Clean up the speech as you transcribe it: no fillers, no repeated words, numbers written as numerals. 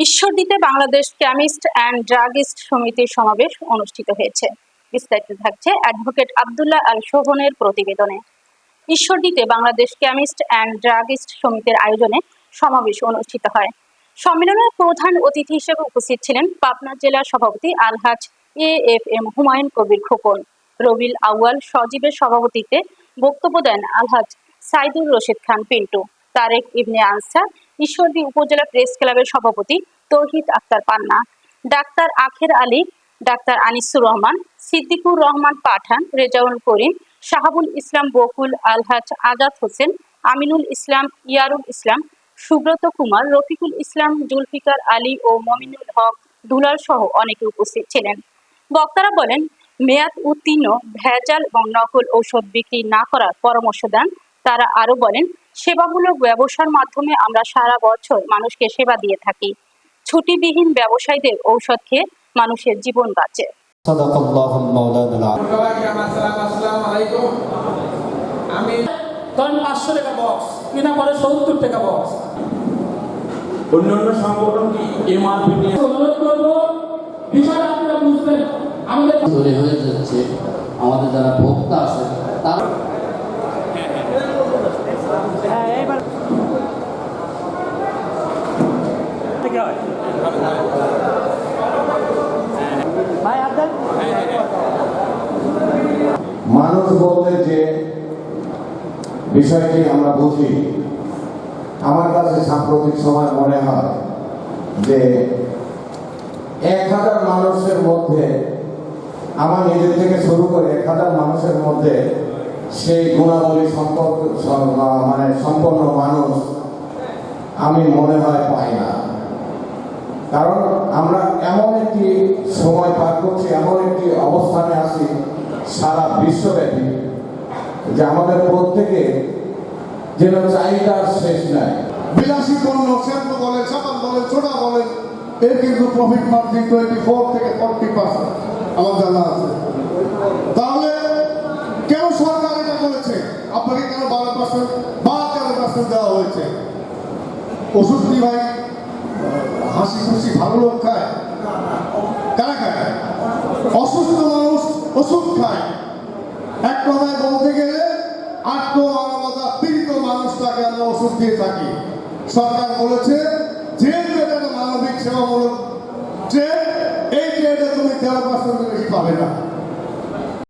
ঈশ্বরদীতে Bangladesh chemist and druggist সমিতির সমাবেশ অনুষ্ঠিত হয়েছে। বিস্তারিত থাকছে অ্যাডভোকেট আব্দুল্লাহ আল শোভনের প্রতিবেদনে। ঈশ্বরদীতে বাংলাদেশ কেমিস্ট অ্যান্ড ড্রাগিস্ট সমিতির আয়োজনে সমাবেশ অনুষ্ঠিত হয়। সম্মেলনের প্রধান অতিথি হিসেবে উপস্থিত ছিলেন পাবনা জেলা সভাপতি আলহাজ AFM হুমায়ুন কবির খোকন। রবিউল আউয়াল সজীবের সভাপতিত্বে বক্তব্য দেন আলহাজ সাইদুর রশিদ খান পিন্টু। তারেক ইবনে আনসার, ঈশ্বরদী উপজেলা প্রেস ক্লাবের সভাপতি তৌহিদ আক্তার পান্না, ডাক্তার আখের আলী, ডাক্তার আনিসুর রহমান, সিদ্দিকুর রহমান পাঠান, রেজাউল করিম, শাহাবুল ইসলাম বকুল, আলহাজ আজাদ হোসেন, আমিনুল ইসলাম, ইয়ারুল ইসলাম, সুব্রত কুমার, রফিকুল ইসলাম, জুলফিকার আলী ও মমিনুল হক দুলাল সহ অনেকে উপস্থিত ছিলেন। বক্তারা বলেন, মেয়াদ উত্তীর্ণ ভেজাল এবং নকল ঔষধ বিক্রি না করার পরামর্শ দেন। তারা আরো বলেন, সেবামূলক ব্যবসার মাধ্যমে আমরা সারা বছর মানুষকে সেবা দিয়ে থাকি। ছুটিবিহীন ব্যবসায়ীদের ঔষধ খেয়ে মানুষের জীবন বাঁচে। আমি 500 টাকা বক্স কিনা পরে 70 টাকা বক্স। অন্যান্য সংগঠন কি এমআরপি নিয়ে অনুরোধ করব, বিষয়টা আপনারা বুঝবেন। আমাদের হয়ে যাচ্ছে, আমাদের যারা ভোক্তা আছে তারা মানুষ বলতে যে বিষয়টি আমরা বুঝি, আমার কাছে সাম্প্রতিক সময় মনে হয় যে 1000 মানুষের মধ্যে, আমার নিজের থেকে শুরু করে 1000 মানুষের মধ্যে সেই গুণাবলী সম্পন্ন মানুষ আমি মনে হয় পাই না। কারণ আমরা এমন একটি সময় পার করছি, এমন একটি অবস্থানে আছি সারা বিশ্বব্যাপী যে আমাদের প্রত্যেকে যেন চাহিদার শেষ নাই। বিলাসী পণ্য, শ্যাম্পু বলেন, সাবান বলেন, সোডা বলেন, এর কিন্তু প্রফিট মার্জিন 24 থেকে 40% আমার জানা আছে। তাহলে কেন সরকার এটা করেছে? আপনাকে কেন 12% বা 13% দেওয়া হয়েছে? ওষুধ কি ভাই হাসি খুশি ভালো লোক খায়? কারা খায়? অসুস্থ মানুষ ওষুধ খায়। এক কথায় বলতে গেলে আত্মমানবতা পীড়িত মানুষটাকে আমরা ওষুধ দিয়ে থাকি। সরকার বলেছে যেহেতু এটা মানবিক সেবামূলক ট্রেড, এই ট্রেডে তুমি 13% বেশি পাবে না।